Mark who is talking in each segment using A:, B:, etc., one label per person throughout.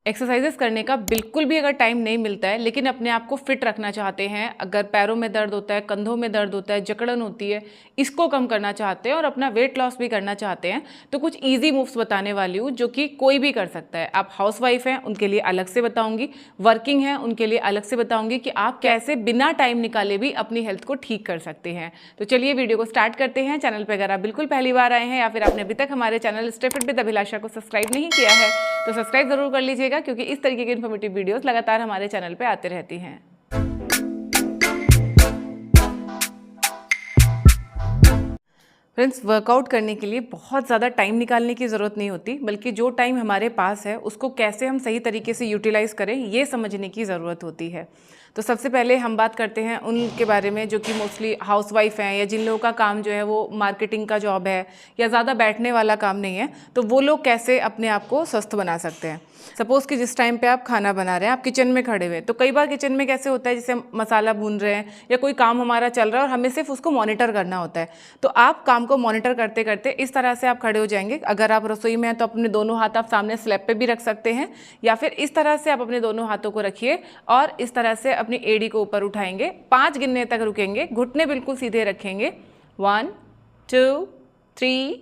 A: Exercises करने का बिल्कुल भी अगर टाइम नहीं मिलता है, लेकिन अपने आप को फिट रखना चाहते हैं, अगर पैरों में दर्द होता है, कंधों में दर्द होता है, जकड़न होती है, इसको कम करना चाहते हैं और अपना वेट लॉस भी करना चाहते हैं, तो कुछ इजी मूव्स बताने वाली हूँ जो कि कोई भी कर सकता है। आप हाउसवाइफ हैं उनके लिए अलग से बताऊंगी, वर्किंग हैं उनके लिए अलग से बताऊंगी कि आप कैसे बिना टाइम निकाले भी अपनी हेल्थ को ठीक कर सकते हैं। तो चलिए वीडियो को स्टार्ट करते हैं। चैनल पर अगर आप बिल्कुल पहली बार आए हैं या फिर आपने अभी तक हमारे चैनल स्टे फिट विद अभिलाषा को सब्सक्राइब नहीं किया है तो सब्सक्राइब जरूर कर लीजिएगा, क्योंकि इस तरीके की इन्फॉर्मेटिव वीडियोस लगातार हमारे चैनल पे आते रहती हैं। फ्रेंड्स, वर्कआउट करने के लिए बहुत ज़्यादा टाइम निकालने की ज़रूरत नहीं होती, बल्कि जो टाइम हमारे पास है उसको कैसे हम सही तरीके से यूटिलाइज करें ये समझने की ज़रूरत होती है। तो सबसे पहले हम बात करते हैं उनके बारे में जो कि मोस्टली हाउसवाइफ हैं या जिन लोगों का काम जो है वो मार्केटिंग का जॉब है या ज़्यादा बैठने वाला काम नहीं है, तो वो लोग कैसे अपने आप को स्वस्थ बना सकते हैं। सपोज़ कि जिस टाइम पे आप खाना बना रहे हैं, आप किचन में खड़े हुए, तो कई बार किचन में कैसे होता है, जैसे हम मसाला भून रहे हैं या कोई काम हमारा चल रहा है और हमें सिर्फ उसको मॉनिटर करना होता है। तो आप काम को मॉनिटर करते करते इस तरह से आप खड़े हो जाएंगे। अगर आप रसोई में हैं तो अपने दोनों हाथ आप सामने स्लैब पे भी रख सकते हैं, या फिर इस तरह से आप अपने दोनों हाथों को रखिए और इस तरह से अपनी एड़ी को ऊपर उठाएंगे। 5 गिनने तक रुकेंगे, घुटने बिल्कुल सीधे रखेंगे। 1 2 3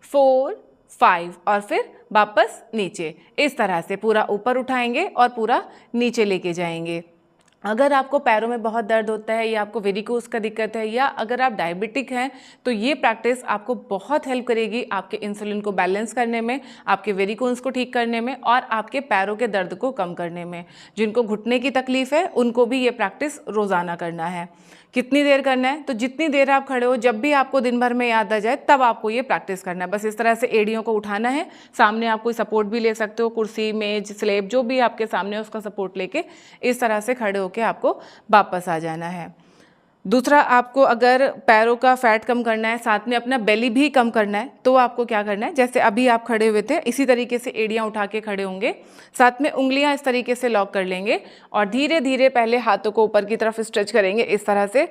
A: 4 5 और फिर वापस नीचे। इस तरह से पूरा ऊपर उठाएंगे और पूरा नीचे लेके जाएंगे। अगर आपको पैरों में बहुत दर्द होता है या आपको वेरिकोज का दिक्कत है या अगर आप डायबिटिक हैं, तो ये प्रैक्टिस आपको बहुत हेल्प करेगी आपके इंसुलिन को बैलेंस करने में, आपके वेरिकोज को ठीक करने में और आपके पैरों के दर्द को कम करने में। जिनको घुटने की तकलीफ है उनको भी ये प्रैक्टिस रोज़ाना करना है। कितनी देर करना है, तो जितनी देर आप खड़े हो, जब भी आपको दिन भर में याद आ जाए तब आपको ये प्रैक्टिस करना है। बस इस तरह से एड़ियों को उठाना है। सामने आप कोई सपोर्ट भी ले सकते हो, कुर्सी, मेज, स्लेब, जो भी आपके सामने है उसका सपोर्ट लेके इस तरह से खड़े होकर आपको वापस आ जाना है। दूसरा, आपको अगर पैरों का फैट कम करना है, साथ में अपना बेली भी कम करना है, तो आपको क्या करना है, जैसे अभी आप खड़े हुए थे इसी तरीके से एड़ियाँ उठा के खड़े होंगे, साथ में उंगलियां इस तरीके से लॉक कर लेंगे और धीरे धीरे पहले हाथों को ऊपर की तरफ स्ट्रेच करेंगे। इस तरह से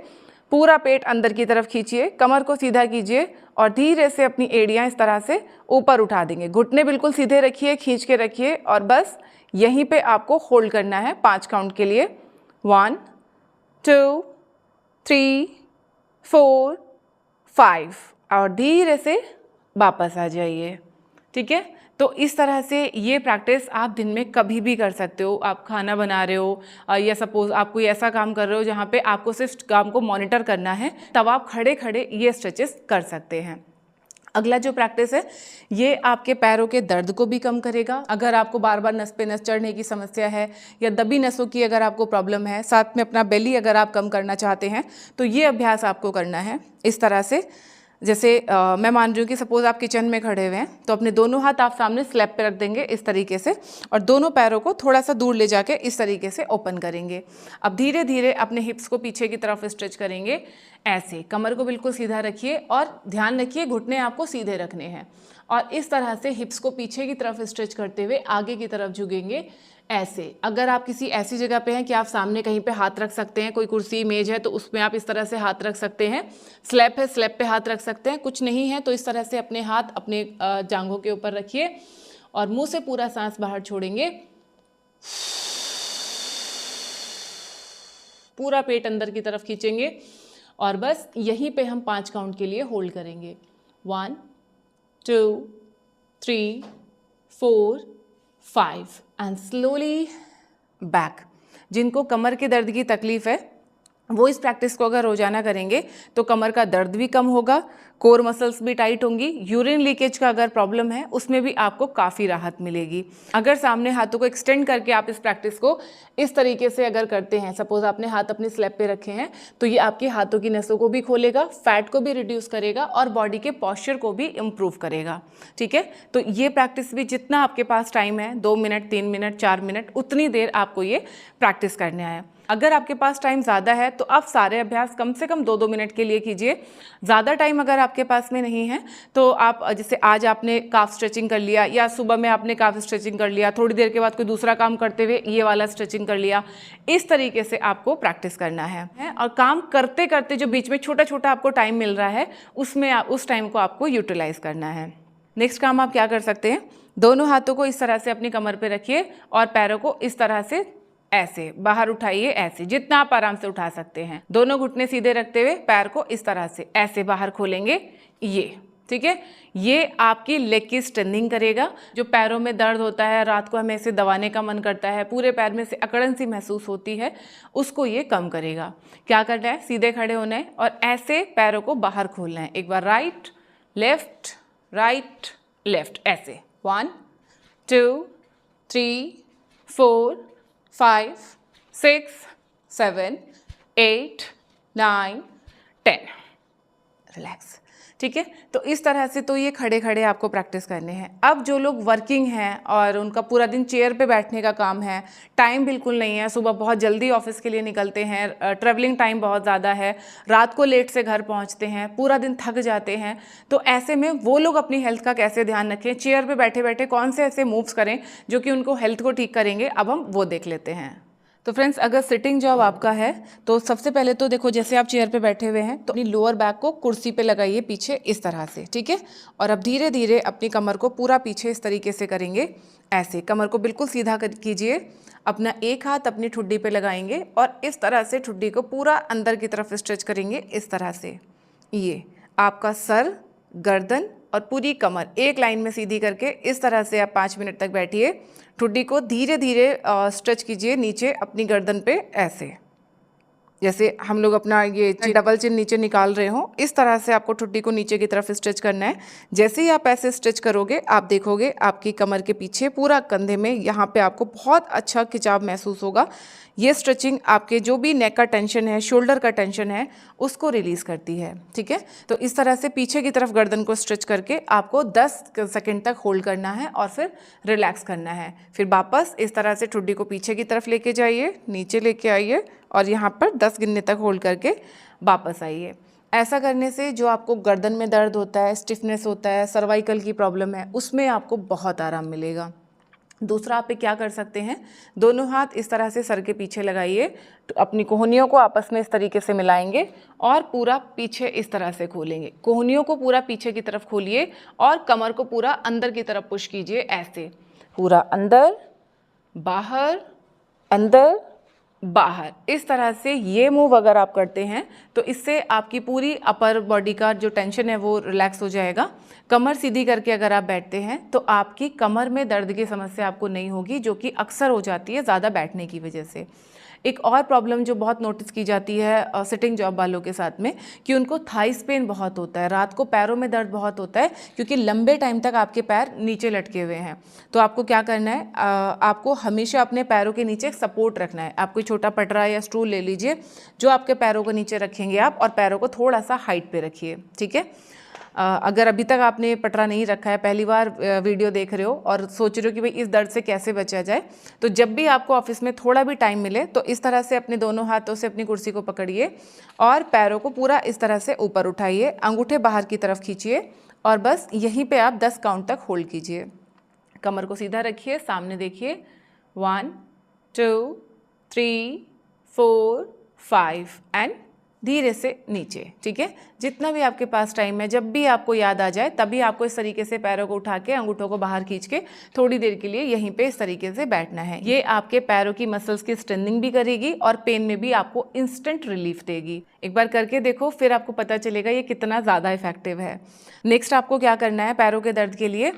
A: पूरा पेट अंदर की तरफ खींचिए, कमर को सीधा कीजिए और धीरे से अपनी एड़ियाँ इस तरह से ऊपर उठा देंगे। घुटने बिल्कुल सीधे रखिए, खींच के रखिए और बस यहीं पे आपको होल्ड करना है 5 काउंट के लिए। 1 2 3 4 5 और धीरे से वापस आ जाइए। ठीक है, तो इस तरह से ये प्रैक्टिस आप दिन में कभी भी कर सकते हो। आप खाना बना रहे हो या सपोज आप कोई ऐसा काम कर रहे हो जहाँ पे आपको सिर्फ काम को मॉनिटर करना है, तब आप खड़े खड़े ये स्ट्रेचेस कर सकते हैं। अगला जो प्रैक्टिस है ये आपके पैरों के दर्द को भी कम करेगा। अगर आपको बार बार नस पे नस चढ़ने की समस्या है या दबी नसों की अगर आपको प्रॉब्लम है, साथ में अपना बेली अगर आप कम करना चाहते हैं, तो ये अभ्यास आपको करना है इस तरह से। जैसे मैं मान रही हूँ कि सपोज़ आप किचन में खड़े हुए हैं, तो अपने दोनों हाथ आप सामने स्लैब पे रख देंगे इस तरीके से और दोनों पैरों को थोड़ा सा दूर ले जाके इस तरीके से ओपन करेंगे। अब धीरे धीरे अपने हिप्स को पीछे की तरफ स्ट्रेच करेंगे। ऐसे कमर को बिल्कुल सीधा रखिए और ध्यान रखिए घुटने आपको सीधे रखने हैं और इस तरह से हिप्स को पीछे की तरफ स्ट्रेच करते हुए आगे की तरफ झुकेंगे। ऐसे अगर आप किसी ऐसी जगह पे हैं कि आप सामने कहीं पे हाथ रख सकते हैं, कोई कुर्सी मेज है तो उसमें आप इस तरह से हाथ रख सकते हैं, स्लैब है स्लैब पे हाथ रख सकते हैं, कुछ नहीं है तो इस तरह से अपने हाथ अपने जांघों के ऊपर रखिए और मुंह से पूरा सांस बाहर छोड़ेंगे। पूरा पेट अंदर की तरफ खींचेंगे और बस यहीं पे हम 5 काउंट के लिए होल्ड करेंगे। 1 2 3 4 5 एंड स्लोली बैक। जिनको कमर के दर्द की तकलीफ है वो इस प्रैक्टिस को अगर रोजाना करेंगे तो कमर का दर्द भी कम होगा, कोर मसल्स भी टाइट होंगी, यूरिन लीकेज का अगर प्रॉब्लम है उसमें भी आपको काफ़ी राहत मिलेगी। अगर सामने हाथों को एक्सटेंड करके आप इस प्रैक्टिस को इस तरीके से अगर करते हैं, सपोज आपने हाथ अपने स्लैब पे रखे हैं, तो ये आपके हाथों की नसों को भी खोलेगा, फैट को भी रिड्यूस करेगा और बॉडी के पॉस्चर को भी इम्प्रूव करेगा। ठीक है, तो ये प्रैक्टिस भी जितना आपके पास टाइम है, 2 मिनट 3 मिनट 4 मिनट, उतनी देर आपको ये प्रैक्टिस करना है। अगर आपके पास टाइम ज़्यादा है तो आप सारे अभ्यास कम से कम 2-2 मिनट के लिए कीजिए। ज़्यादा टाइम अगर आपके पास में नहीं है तो आप जैसे आज आपने काफ स्ट्रेचिंग कर लिया या सुबह में आपने काफ स्ट्रेचिंग कर लिया, थोड़ी देर के बाद कोई दूसरा काम करते हुए ये वाला स्ट्रेचिंग कर लिया, इस तरीके से आपको प्रैक्टिस करना है। और काम करते करते जो बीच में छोटा छोटा आपको टाइम मिल रहा है उसमें उस टाइम को आपको यूटिलाइज करना है। नेक्स्ट काम आप क्या कर सकते हैं, दोनों हाथों को इस तरह से अपनी कमर पे रखिए और पैरों को इस तरह से ऐसे बाहर उठाइए, ऐसे जितना आप आराम से उठा सकते हैं। दोनों घुटने सीधे रखते हुए पैर को इस तरह से ऐसे बाहर खोलेंगे, ये ठीक है। ये आपकी लेग की स्ट्रेंथनिंग करेगा। जो पैरों में दर्द होता है, रात को हमें इसे दबाने का मन करता है, पूरे पैर में से अकड़न सी महसूस होती है, उसको ये कम करेगा। क्या करना है, सीधे खड़े होना है और ऐसे पैरों को बाहर खोलना है। एक बार राइट लेफ्ट ऐसे 1 2 3 4 5 6 7 8 9 10। रिलैक्स, ठीक है। तो इस तरह से तो ये खड़े खड़े आपको प्रैक्टिस करने हैं। अब जो लोग वर्किंग हैं और उनका पूरा दिन चेयर पे बैठने का काम है, टाइम बिल्कुल नहीं है, सुबह बहुत जल्दी ऑफिस के लिए निकलते हैं, ट्रैवलिंग टाइम बहुत ज़्यादा है, रात को लेट से घर पहुंचते हैं, पूरा दिन थक जाते हैं, तो ऐसे में वो लोग अपनी हेल्थ का कैसे ध्यान रखें, चेयर पर बैठे बैठे कौन से ऐसे मूव्स करें जो कि उनको हेल्थ को ठीक करेंगे, अब हम वो देख लेते हैं। तो फ्रेंड्स, अगर सिटिंग जॉब आपका है तो सबसे पहले तो देखो, जैसे आप चेयर पे बैठे हुए हैं तो अपनी लोअर बैक को कुर्सी पे लगाइए पीछे इस तरह से, ठीक है। और अब धीरे धीरे अपनी कमर को पूरा पीछे इस तरीके से करेंगे, ऐसे कमर को बिल्कुल सीधा कीजिए। अपना एक हाथ अपनी ठुड्डी पे लगाएंगे और इस तरह से ठुड्डी को पूरा अंदर की तरफ स्ट्रेच करेंगे इस तरह से। ये आपका सर, गर्दन और पूरी कमर एक लाइन में सीधी करके इस तरह से आप 5 मिनट तक बैठिए। ठुड्डी को धीरे धीरे स्ट्रेच कीजिए नीचे अपनी गर्दन पे, ऐसे जैसे हम लोग अपना ये डबल चिन नीचे निकाल रहे हो, इस तरह से आपको ठुड्डी को नीचे की तरफ स्ट्रेच करना है। जैसे ही आप ऐसे स्ट्रेच करोगे, आप देखोगे आपकी कमर के पीछे पूरा कंधे में यहाँ पे आपको बहुत अच्छा खिंचाव महसूस होगा। ये स्ट्रेचिंग आपके जो भी नेक का टेंशन है, शोल्डर का टेंशन है, उसको रिलीज़ करती है, ठीक है। तो इस तरह से पीछे की तरफ गर्दन को स्ट्रेच करके आपको 10 सेकंड तक होल्ड करना है और फिर रिलैक्स करना है। फिर वापस इस तरह से ठुड्डी को पीछे की तरफ लेके जाइए, नीचे लेके आइए और यहाँ पर 10 गिनने तक होल्ड करके वापस आइए। ऐसा करने से जो आपको गर्दन में दर्द होता है, स्टिफनेस होता है, सर्वाइकल की प्रॉब्लम है, उसमें आपको बहुत आराम मिलेगा। दूसरा आप क्या कर सकते हैं, दोनों हाथ इस तरह से सर के पीछे लगाइए, तो अपनी कोहनियों को आपस में इस तरीके से मिलाएंगे और पूरा पीछे इस तरह से खोलेंगे। कोहनियों को पूरा पीछे की तरफ खोलिए और कमर को पूरा अंदर की तरफ पुश कीजिए, ऐसे पूरा अंदर बाहर, अंदर बाहर। इस तरह से ये मूव अगर आप करते हैं तो इससे आपकी पूरी अपर बॉडी का जो टेंशन है वो रिलैक्स हो जाएगा। कमर सीधी करके अगर आप बैठते हैं तो आपकी कमर में दर्द की समस्या आपको नहीं होगी, जो कि अक्सर हो जाती है ज़्यादा बैठने की वजह से। एक और प्रॉब्लम जो बहुत नोटिस की जाती है सिटिंग जॉब वालों के साथ में, कि उनको थाइस पेन बहुत होता है, रात को पैरों में दर्द बहुत होता है, क्योंकि लंबे टाइम तक आपके पैर नीचे लटके हुए हैं। तो आपको क्या करना है, आपको हमेशा अपने पैरों के नीचे सपोर्ट रखना है। आप कोई छोटा पटरा या स्टूल ले लीजिए जो आपके पैरों को नीचे रखेंगे आप, और पैरों को थोड़ा सा हाइट पे रखिए, ठीक है। अगर अभी तक आपने पटरा नहीं रखा है, पहली बार वीडियो देख रहे हो और सोच रहे हो कि भाई इस दर्द से कैसे बचा जाए, तो जब भी आपको ऑफिस में थोड़ा भी टाइम मिले तो इस तरह से अपने दोनों हाथों से अपनी कुर्सी को पकड़िए और पैरों को पूरा इस तरह से ऊपर उठाइए, अंगूठे बाहर की तरफ खींचिए और बस यहीं पे आप 10 काउंट तक होल्ड कीजिए। कमर को सीधा रखिए, सामने देखिए, 1 2 3 4 5 एंड धीरे से नीचे, ठीक है। जितना भी आपके पास टाइम है, जब भी आपको याद आ जाए तभी आपको इस तरीके से पैरों को उठा के अंगूठों को बाहर खींच के थोड़ी देर के लिए यहीं पे इस तरीके से बैठना है। ये आपके पैरों की मसल्स की स्ट्रेंथनिंग भी करेगी और पेन में भी आपको इंस्टेंट रिलीफ देगी। एक बार करके देखो, फिर आपको पता चलेगा ये कितना ज़्यादा इफेक्टिव है। नेक्स्ट आपको क्या करना है, पैरों के दर्द के लिए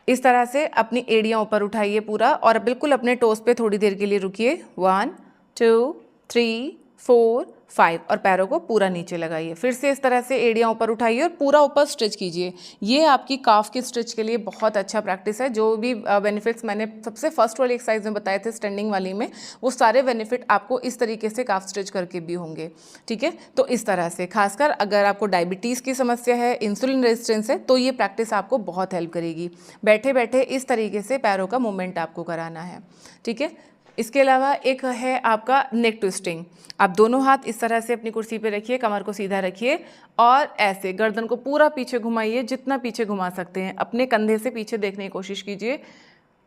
A: इस तरह से अपनी एड़ियाँ ऊपर उठाइए पूरा और बिल्कुल अपने टोस पे थोड़ी देर के लिए रुकिए, 1 2 3 4 5 और पैरों को पूरा नीचे लगाइए। फिर से इस तरह से एड़ियाँ ऊपर उठाइए और पूरा ऊपर स्ट्रेच कीजिए। ये आपकी काफ की स्ट्रेच के लिए बहुत अच्छा प्रैक्टिस है। जो भी बेनिफिट्स मैंने सबसे फर्स्ट वाली एक्सरसाइज में बताए थे स्टैंडिंग वाली में, वो सारे बेनिफिट आपको इस तरीके से काफ स्ट्रेच करके भी होंगे, ठीक है। तो इस तरह से, खासकर अगर आपको डायबिटीज़ की समस्या है, इंसुलिन रेजिस्टेंस है, तो ये प्रैक्टिस आपको बहुत हेल्प करेगी। बैठे बैठे इस तरीके से पैरों का मूवमेंट आपको कराना है, ठीक है। इसके अलावा एक है आपका नेक ट्विस्टिंग। आप दोनों हाथ इस तरह से अपनी कुर्सी पे रखिए, कमर को सीधा रखिए और ऐसे गर्दन को पूरा पीछे घुमाइए, जितना पीछे घुमा सकते हैं। अपने कंधे से पीछे देखने की कोशिश कीजिए,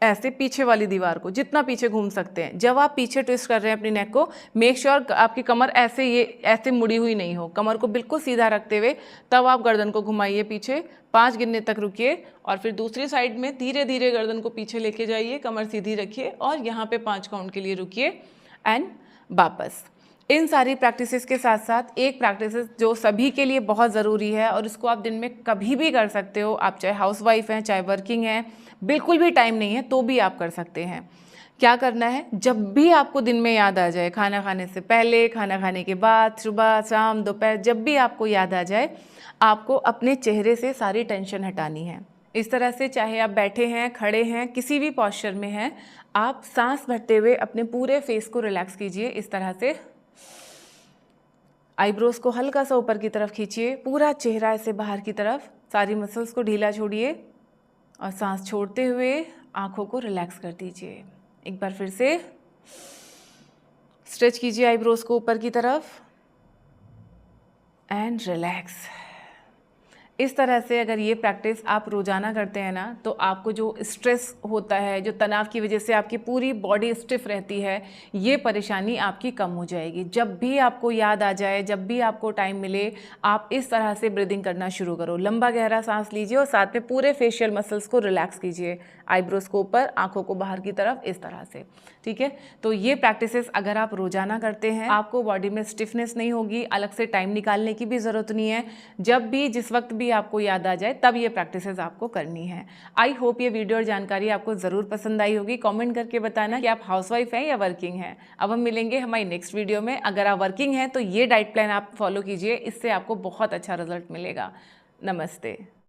A: ऐसे पीछे वाली दीवार को जितना पीछे घूम सकते हैं। जब आप पीछे ट्विस्ट कर रहे हैं अपनी नेक को, मेक श्योर आपकी कमर ऐसे मुड़ी हुई नहीं हो। कमर को बिल्कुल सीधा रखते हुए तब आप गर्दन को घुमाइए पीछे, 5 गिनने तक रुकिए और फिर दूसरी साइड में धीरे धीरे गर्दन को पीछे लेके जाइए, कमर सीधी रखिए और यहाँ पे 5 काउंट के लिए रुकिए एंड वापस। इन सारी प्रैक्टिसेस के साथ साथ एक प्रैक्टिस जो सभी के लिए बहुत ज़रूरी है और इसको आप दिन में कभी भी कर सकते हो, आप चाहे हाउसवाइफ हैं चाहे वर्किंग हैं, बिल्कुल भी टाइम नहीं है तो भी आप कर सकते हैं। क्या करना है, जब भी आपको दिन में याद आ जाए, खाना खाने से पहले, खाना खाने के बाद, सुबह शाम दोपहर, जब भी आपको याद आ जाए, आपको अपने चेहरे से सारी टेंशन हटानी है। इस तरह से चाहे आप बैठे हैं, खड़े हैं, किसी भी पॉस्चर में हैं, आप सांस भरते हुए अपने पूरे फेस को रिलैक्स कीजिए। इस तरह से आईब्रोज को हल्का सा ऊपर की तरफ खींचिए, पूरा चेहरा ऐसे बाहर की तरफ, सारी मसल्स को ढीला छोड़िए और सांस छोड़ते हुए आंखों को रिलैक्स कर दीजिए। एक बार फिर से स्ट्रेच कीजिए आईब्रोज को ऊपर की तरफ एंड रिलैक्स। इस तरह से अगर ये प्रैक्टिस आप रोज़ाना करते हैं ना, तो आपको जो स्ट्रेस होता है, जो तनाव की वजह से आपकी पूरी बॉडी स्टिफ रहती है, ये परेशानी आपकी कम हो जाएगी। जब भी आपको याद आ जाए, जब भी आपको टाइम मिले, आप इस तरह से ब्रीदिंग करना शुरू करो। लंबा गहरा सांस लीजिए और साथ में पूरे फेशियल मसल्स को रिलैक्स कीजिए, आईब्रोज को ऊपर, आंखों को बाहर की तरफ, इस तरह से। ठीक है, तो ये प्रैक्टिसेस अगर आप रोज़ाना करते हैं, आपको बॉडी में स्टिफनेस नहीं होगी, अलग से टाइम निकालने की भी ज़रूरत नहीं है। जब भी जिस वक्त भी आपको याद आ जाए तब ये प्रैक्टिसेस आपको करनी है। आई होप ये वीडियो और जानकारी आपको ज़रूर पसंद आई होगी। कमेंट करके बताना कि आप हाउसवाइफ हैं या वर्किंग हैं। अब हम मिलेंगे हमारी नेक्स्ट वीडियो में। अगर आप वर्किंग हैं तो ये डाइट प्लान आप फॉलो कीजिए, इससे आपको बहुत अच्छा रिजल्ट मिलेगा। नमस्ते।